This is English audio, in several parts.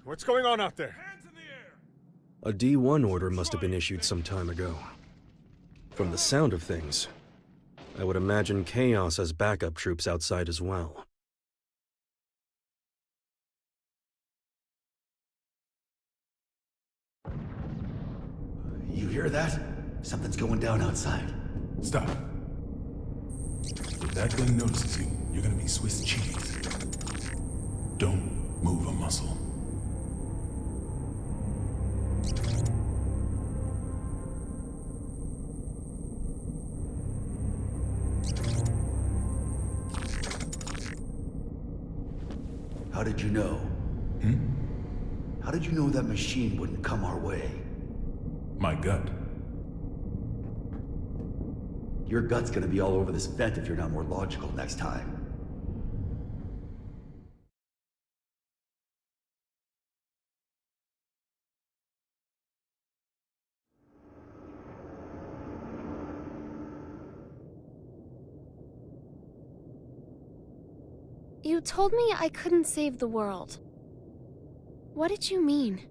What's going on out there? A D1 order must have been issued some time ago. From the sound of things, I would imagine Chaos has backup troops outside as well. You hear that? Something's going down outside. Stop. If that gun notices you, you're gonna be Swiss cheese. Don't move a muscle. How did you know? How did you know that machine wouldn't come our way? My gut. Your gut's gonna be all over this vent if you're not more logical next time. You told me I couldn't save the world. What did you mean?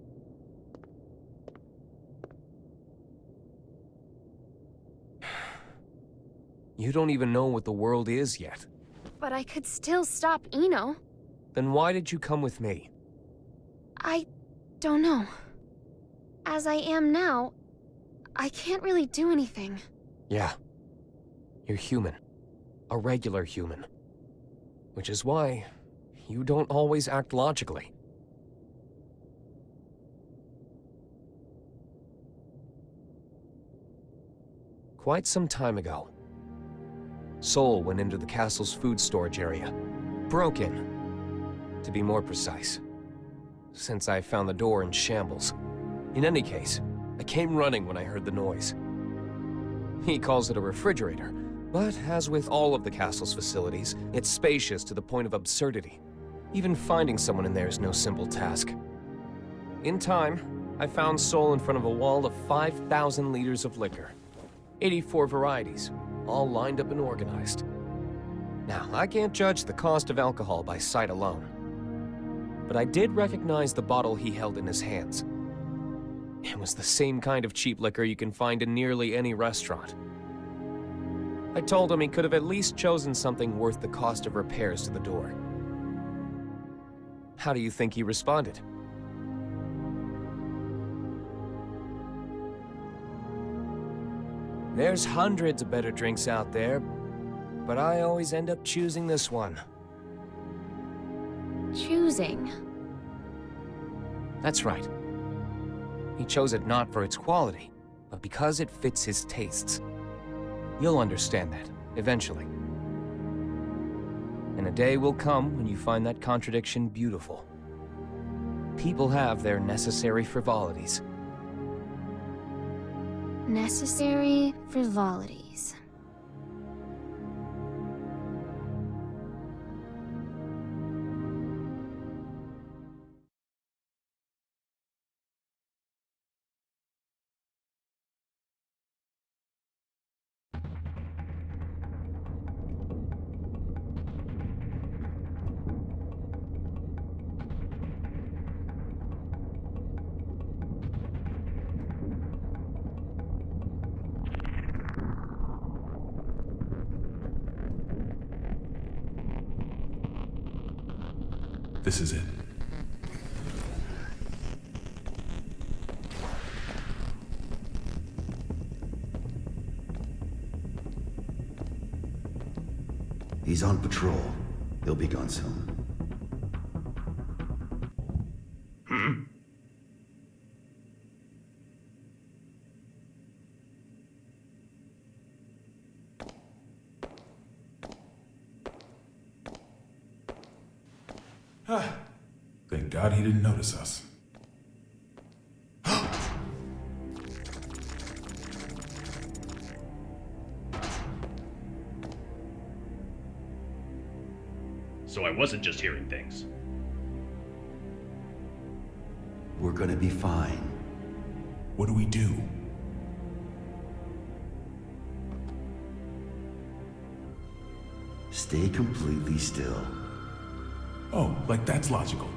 You don't even know what the world is yet. But I could still stop Eno. Then why did you come with me? I don't know. As I am now, I can't really do anything. Yeah. You're human. A regular human. Which is why you don't always act logically. Quite some time ago, Sol went into the castle's food storage area. Broke in, to be more precise. Since I found the door in shambles. In any case, I came running when I heard the noise. He calls it a refrigerator, but as with all of the castle's facilities, it's spacious to the point of absurdity. Even finding someone in there is no simple task. In time, I found Sol in front of a wall of 5,000 liters of liquor. 84 varieties, all lined up and organized. Now, I can't judge the cost of alcohol by sight alone. But I did recognize the bottle he held in his hands. It was the same kind of cheap liquor you can find in nearly any restaurant. I told him he could have at least chosen something worth the cost of repairs to the door. How do you think he responded? There's hundreds of better drinks out there, but I always end up choosing this one. Choosing? That's right. He chose it not for its quality, but because it fits his tastes. You'll understand that, eventually. And a day will come when you find that contradiction beautiful. People have their necessary frivolities. Necessary frivolities. This is it. He's on patrol. He'll be gone soon. Thank God he didn't notice us. So I wasn't just hearing things. We're gonna be fine. What do we do? Stay completely still. Oh, like that's logical.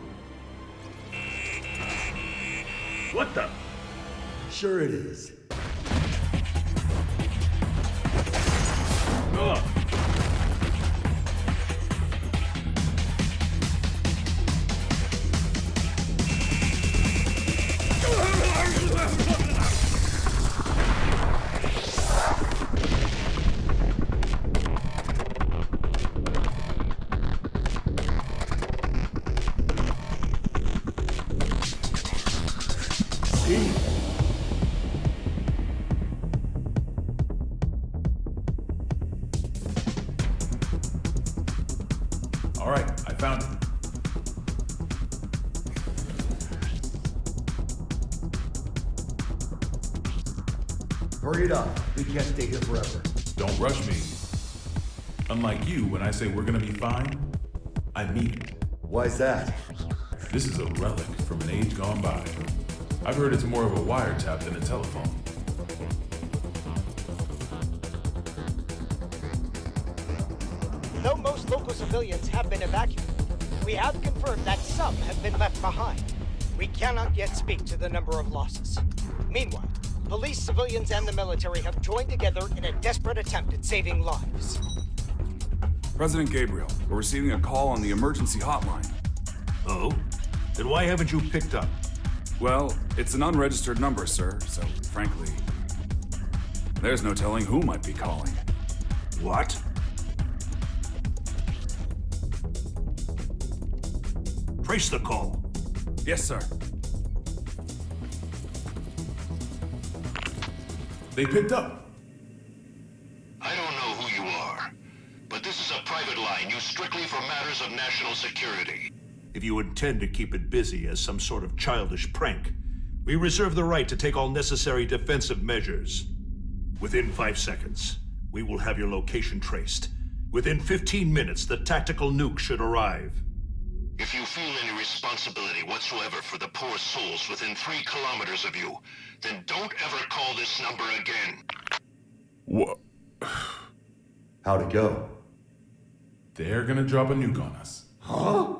What the? Sure it is. Ugh. All right, I found it. Hurry it up. We can't stay here forever. Don't rush me. Unlike you, when I say we're gonna be fine, I mean it. Why's that? This is a relic from an age gone by. I've heard it's more of a wiretap than a telephone. Though most local civilians have been evacuated, we have confirmed that some have been left behind. We cannot yet speak to the number of losses. Meanwhile, police, civilians, and the military have joined together in a desperate attempt at saving lives. President Gabriel, we're receiving a call on the emergency hotline. Oh? Then why haven't you picked up? Well, it's an unregistered number, sir, so frankly, there's no telling who might be calling. What? Trace the call. Yes, sir. They picked up. I don't know who you are, but this is a private line used strictly for matters of national security. If you intend to keep it busy as some sort of childish prank, we reserve the right to take all necessary defensive measures. Within 5 seconds, we will have your location traced. Within 15 minutes, the tactical nuke should arrive. If you feel any responsibility whatsoever for the poor souls within 3 kilometers of you, then don't ever call this number again. What? How'd it go? They're gonna drop a nuke on us. Huh?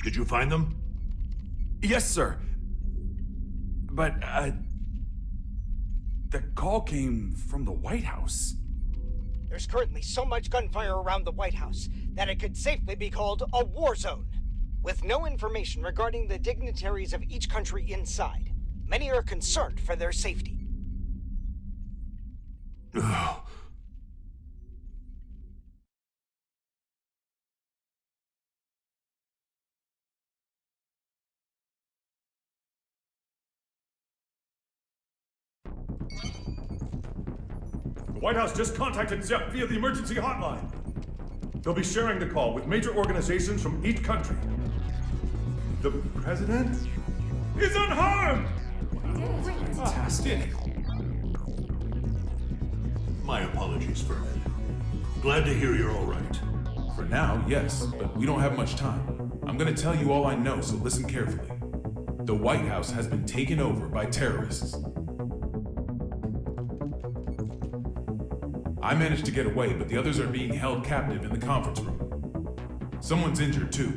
Did you find them? Yes, sir. But, the call came from the White House. There's currently so much gunfire around the White House that it could safely be called a war zone. With no information regarding the dignitaries of each country inside, many are concerned for their safety. The White House just contacted Zepp via the emergency hotline. They'll be sharing the call with major organizations from each country. The president is unharmed! Fantastic. My apologies, Furman. Glad to hear you're all right. For now, yes, but we don't have much time. I'm gonna tell you all I know, so listen carefully. The White House has been taken over by terrorists. I managed to get away, but the others are being held captive in the conference room. Someone's injured too.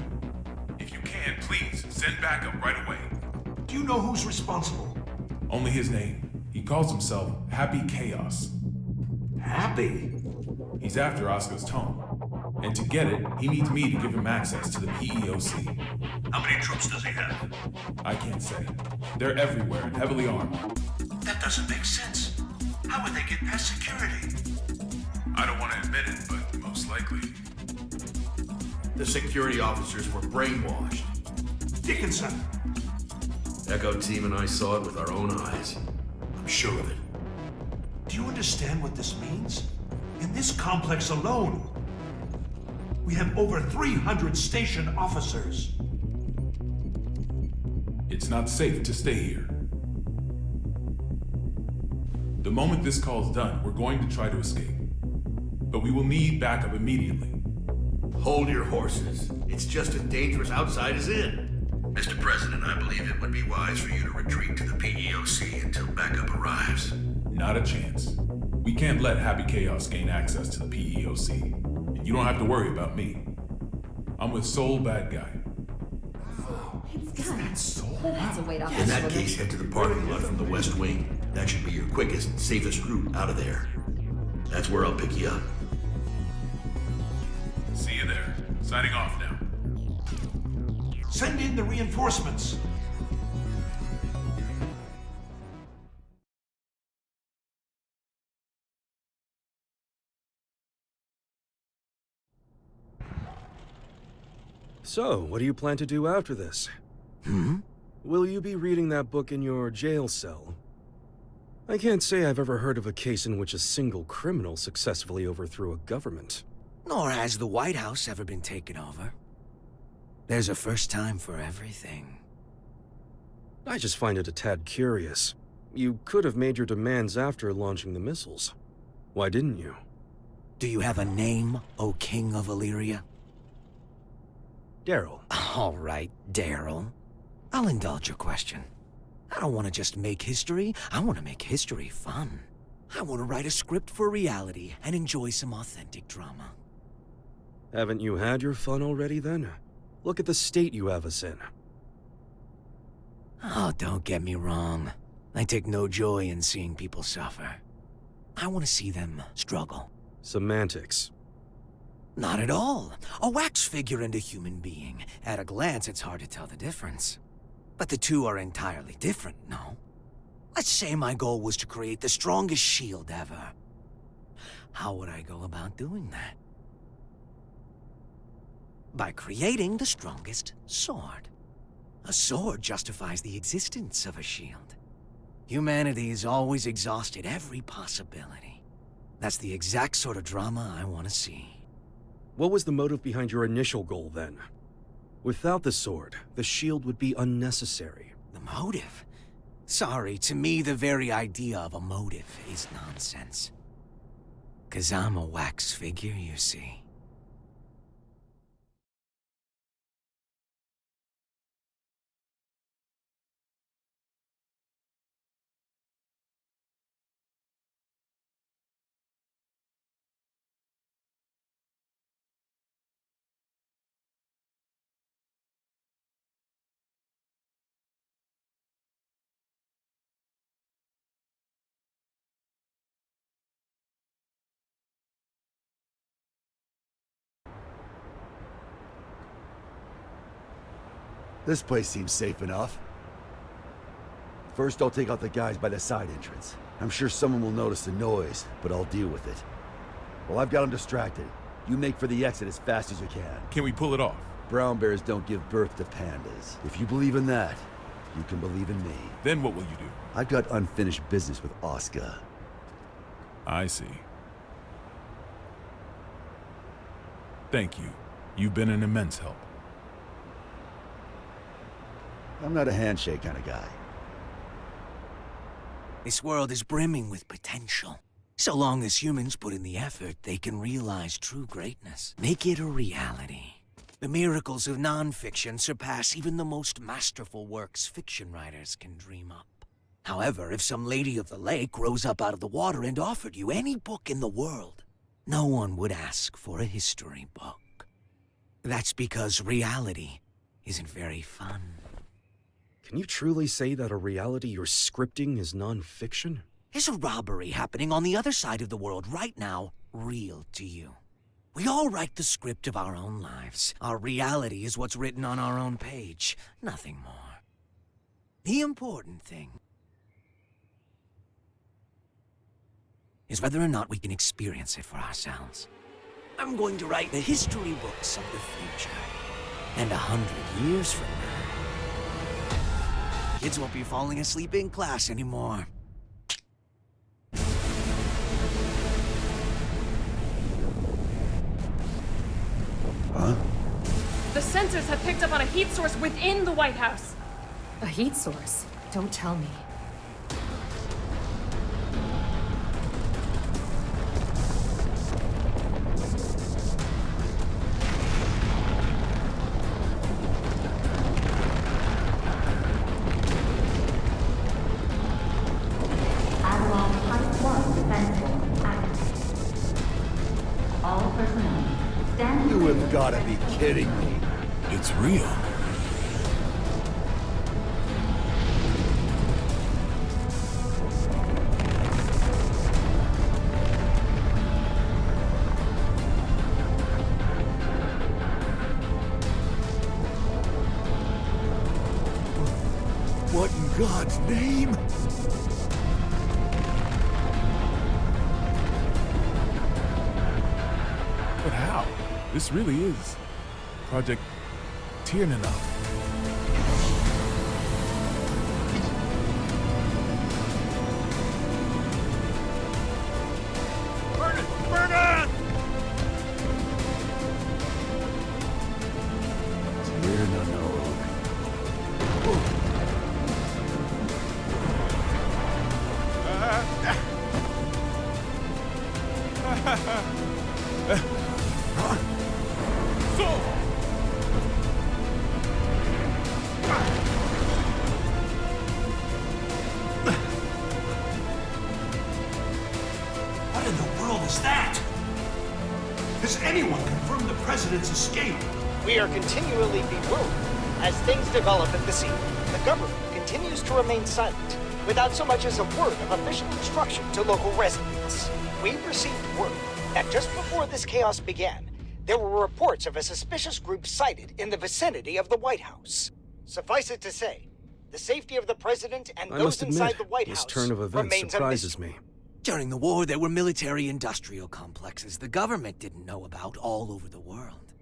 If you can, please, send backup right away. Do you know who's responsible? Only his name. He calls himself Happy Chaos. Happy? He's after Oscar's tome. And to get it, he needs me to give him access to the PEOC. How many troops does he have? I can't say. They're everywhere and heavily armed. That doesn't make sense. How would they get past security? I don't want to admit it, but most likely. The security officers were brainwashed. Dickinson! Echo team and I saw it with our own eyes. I'm sure of it. Do you understand what this means? In this complex alone, we have over 300 station officers. It's not safe to stay here. The moment this call's done, we're going to try to escape. But we will need backup immediately. Hold your horses. It's just as dangerous outside as in. Mr. President, I believe it would be wise for you to retreat to the PEOC until backup arrives. Not a chance. We can't let Happy Chaos gain access to the PEOC. And you don't have to worry about me. I'm with Soul Bad Guy. gun. That's a weight off In his that shoulders. case, head to the parking lot from the west wing. That should be your quickest and safest route out of there. That's where I'll pick you up. See you there. Signing off now. Send in the reinforcements. So, what do you plan to do after this? Will you be reading that book in your jail cell? I can't say I've ever heard of a case in which a single criminal successfully overthrew a government. Nor has the White House ever been taken over. There's a first time for everything. I just find it a tad curious. You could have made your demands after launching the missiles. Why didn't you? Do you have a name, O King of Illyria? Daryl. All right, Daryl. I'll indulge your question. I don't want to just make history, I want to make history fun. I want to write a script for reality and enjoy some authentic drama. Haven't you had your fun already then? Look at the state you have us in. Oh, don't get me wrong. I take no joy in seeing people suffer. I want to see them struggle. Semantics. Not at all. A wax figure and a human being. At a glance, it's hard to tell the difference. But the two are entirely different, no? Let's say my goal was to create the strongest shield ever. How would I go about doing that? By creating the strongest sword. A sword justifies the existence of a shield. Humanity has always exhausted every possibility. That's the exact sort of drama I want to see. What was the motive behind your initial goal, then? Without the sword, the shield would be unnecessary. The motive? Sorry, to me the very idea of a motive is nonsense. 'Cause I'm a wax figure, you see. This place seems safe enough. First, I'll take out the guys by the side entrance. I'm sure someone will notice the noise, but I'll deal with it. While I've got them distracted, you make for the exit as fast as you can. Can we pull it off? Brown bears don't give birth to pandas. If you believe in that, you can believe in me. Then what will you do? I've got unfinished business with Oscar. I see. Thank you. You've been an immense help. I'm not a handshake kind of guy. This world is brimming with potential. So long as humans put in the effort, they can realize true greatness. Make it a reality. The miracles of non-fiction surpass even the most masterful works fiction writers can dream up. However, if some lady of the lake rose up out of the water and offered you any book in the world, no one would ask for a history book. That's because reality isn't very fun. Can you truly say that a reality you're scripting is non-fiction? Is a robbery happening on the other side of the world right now real to you? We all write the script of our own lives. Our reality is what's written on our own page, nothing more. The important thing is whether or not we can experience it for ourselves. I'm going to write the history books of the future. And 100 years from now, kids won't be falling asleep in class anymore. Huh? The sensors have picked up on a heat source within the White House. A heat source? Don't tell me. You have got to be kidding me. It's real. God's name? But how? This really is Project Tiernanog. Burn it! Burn it! Tiernanog. What in the world is that? Has anyone confirmed the president's escape? We are continually bewildered as things develop at the scene. The government continues to remain silent, without so much as a word of official instruction to local residents. We received word that just before this chaos began, there were reports of a suspicious group sighted in the vicinity of the White House. Suffice it to say, the safety of the president and I those must inside admit, the White this House turn of events remains a surprises mystery. me. During the war, there were military-industrial complexes the government didn't know about all over the world.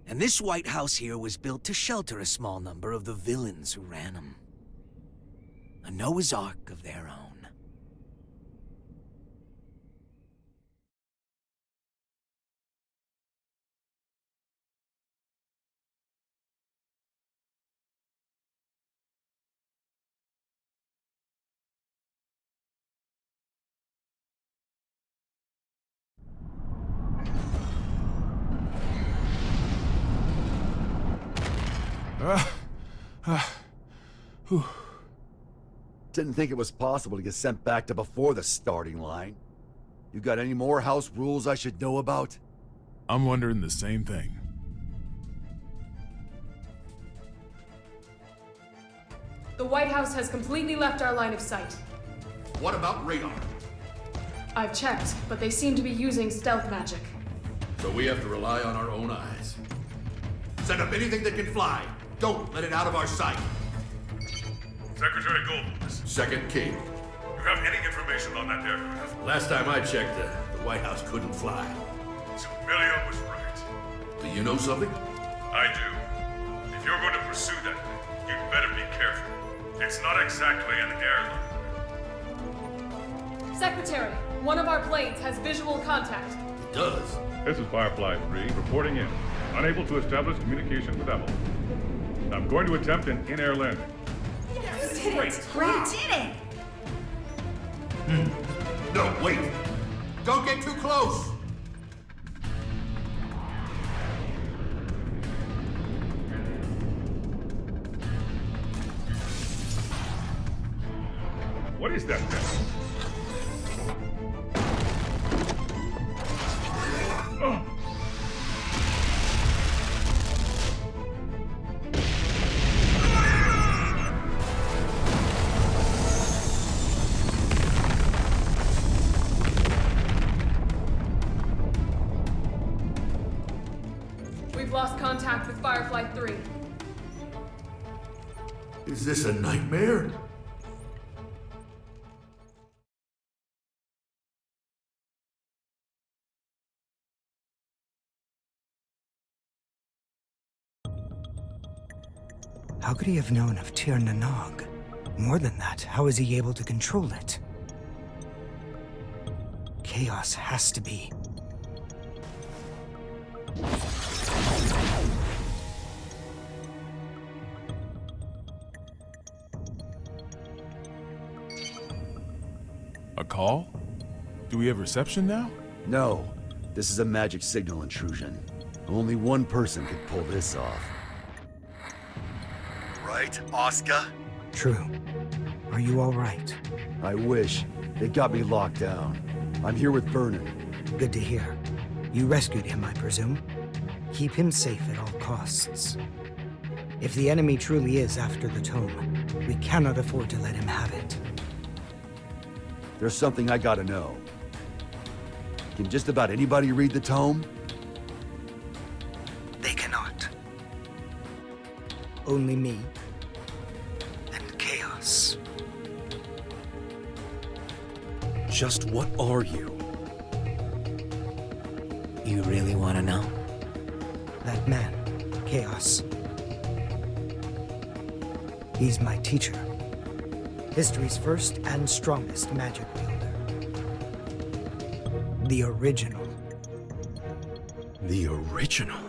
And this White House here was built to shelter a small number of the villains who ran them. A Noah's Ark of their own. Didn't think it was possible to get sent back to before the starting line. You got any more house rules I should know about? I'm wondering the same thing. The White House has completely left our line of sight. What about radar? I've checked, but they seem to be using stealth magic. So we have to rely on our own eyes. Send up anything that can fly. Don't let it out of our sight. Secretary Goldblum. Second King. You have any information on that aircraft? Last time I checked, the White House couldn't fly. Civilian was right. Do you know something? I do. If you're going to pursue that thing, you'd better be careful. It's not exactly an heirloom. Secretary, one of our planes has visual contact. It does. This is Firefly 3, reporting in. Unable to establish communication with Apple. I'm going to attempt an in-air landing. Yes, you did it! Great! Did it! No, wait. Don't get too close. What is that thing? Oh. We've lost contact with Firefly 3. Is this a nightmare? How could he have known of Tiernanog? More than that, how is he able to control it? Chaos has to be. A call? Do we have reception now? No. This is a magic signal intrusion. Only one person could pull this off. Right, Oscar? True. Are you all right? I wish. They got me locked down. I'm here with Vernon. Good to hear. You rescued him, I presume? Keep him safe at all costs. If the enemy truly is after the tome, we cannot afford to let him have it. There's something I gotta know. Can just about anybody read the tome? They cannot. Only me. And Chaos. Just what are you? You really want to know? That man, Chaos. He's my teacher. History's first and strongest magic wielder. The original. The original?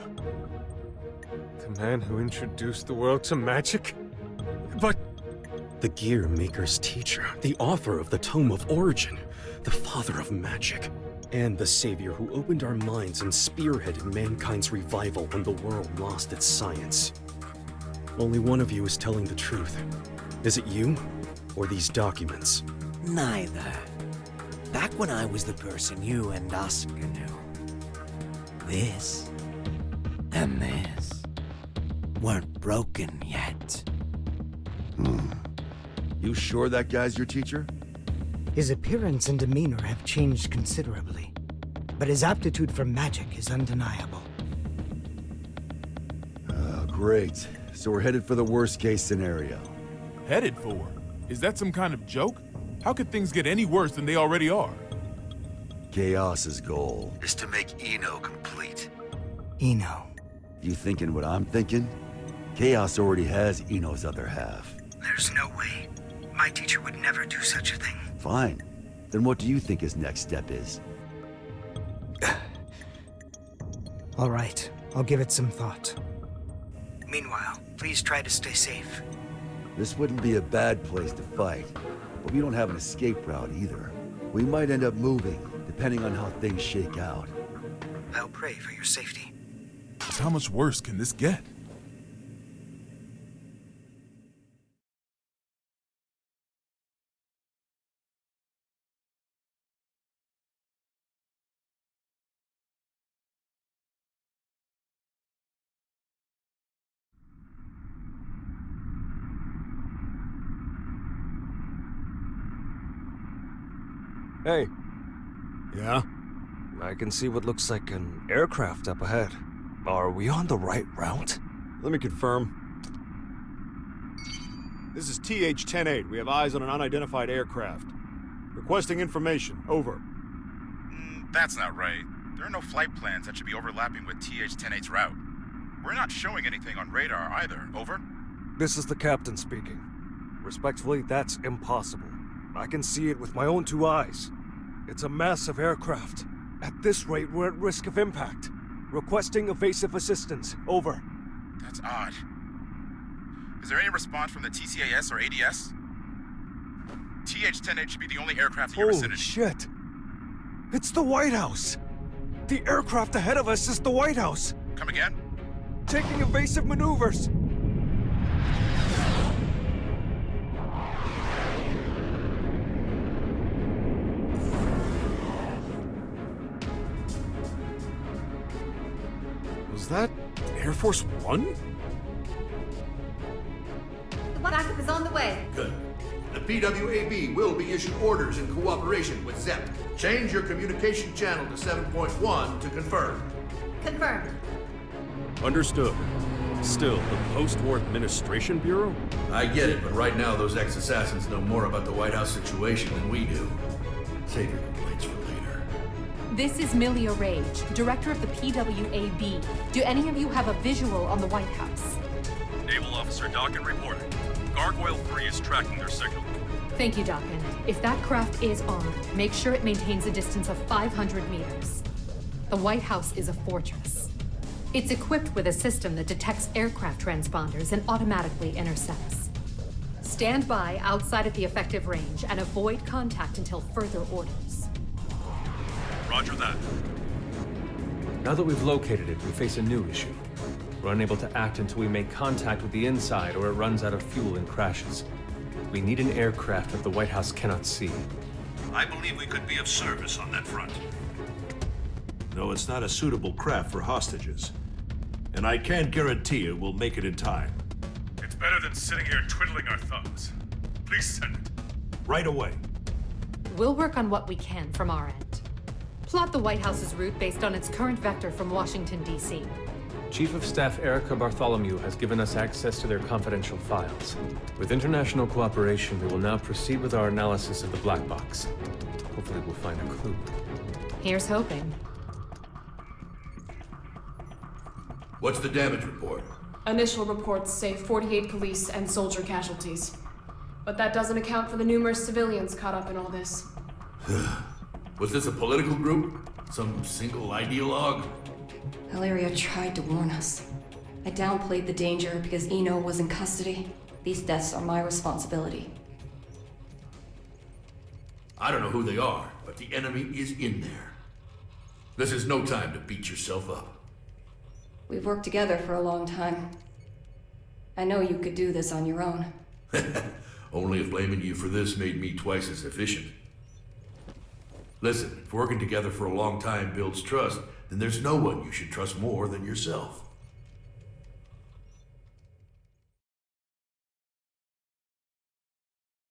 The man who introduced the world to magic? But... The Gear Maker's teacher, the author of the Tome of Origin, the father of magic, and the savior who opened our minds and spearheaded mankind's revival when the world lost its science. Only one of you is telling the truth. Is it you, or these documents? Neither. Back when I was the person you and Oscar knew, this and this weren't broken yet. You sure that guy's your teacher? His appearance and demeanor have changed considerably, but his aptitude for magic is undeniable. Great. So we're headed for the worst-case scenario. Headed for? Is that some kind of joke? How could things get any worse than they already are? Chaos's goal is to make Eno complete. Eno. You thinking what I'm thinking? Chaos already has Eno's other half. There's no way. My teacher would never do such a thing. Fine. Then what do you think his next step is? All right, I'll give it some thought. Meanwhile, please try to stay safe. This wouldn't be a bad place to fight, but we don't have an escape route either. We might end up moving, depending on how things shake out. I'll pray for your safety. Just how much worse can this get? Hey. Yeah? I can see what looks like an aircraft up ahead. Are we on the right route? Let me confirm. This is TH-108. We have eyes on an unidentified aircraft. Requesting information. Over. That's not right. There are no flight plans that should be overlapping with TH-108's route. We're not showing anything on radar either. Over. This is the captain speaking. Respectfully, that's impossible. I can see it with my own two eyes. It's a massive aircraft. At this rate, we're at risk of impact. Requesting evasive assistance. Over. That's odd. Is there any response from the TCAS or ADS? TH-108 should be the only aircraft in your Holy vicinity. shit! It's the White House! The aircraft ahead of us is the White House! Come again? Taking evasive maneuvers! Was that Air Force One? The backup is on the way. Good. The PWAB will be issued orders in cooperation with ZEP. Change your communication channel to 7.1 to confirm. Confirmed. Understood. Still, the Post-War Administration Bureau? I get it, but right now those ex-assassins know more about the White House situation than we do. Save your complaints for later. This is Milia Rage, director of the PWAB. Do any of you have a visual on the White House? Naval Officer Dockin reporting. Gargoyle 3 is tracking their signal. Thank you, Dockin. If that craft is armed, make sure it maintains a distance of 500 meters. The White House is a fortress. It's equipped with a system that detects aircraft transponders and automatically intercepts. Stand by outside of the effective range and avoid contact until further orders. Roger that. Now that we've located it, we face a new issue. We're unable to act until we make contact with the inside or it runs out of fuel and crashes. We need an aircraft that the White House cannot see. I believe we could be of service on that front. No, it's not a suitable craft for hostages. And I can't guarantee it will make it in time. It's better than sitting here twiddling our thumbs. Please send it. Right away. We'll work on what we can from our end. Plot the White House's route based on its current vector from Washington, D.C. Chief of Staff Erica Bartholomew has given us access to their confidential files. With international cooperation, we will now proceed with our analysis of the black box. Hopefully we'll find a clue. Here's hoping. What's the damage report? Initial reports say 48 police and soldier casualties. But that doesn't account for the numerous civilians caught up in all this. Was this a political group? Some single ideologue? Hilaria tried to warn us. I downplayed the danger because Eno was in custody. These deaths are my responsibility. I don't know who they are, but the enemy is in there. This is no time to beat yourself up. We've worked together for a long time. I know you could do this on your own. Only if blaming you for this made me twice as efficient. Listen, if working together for a long time builds trust, then there's no one you should trust more than yourself.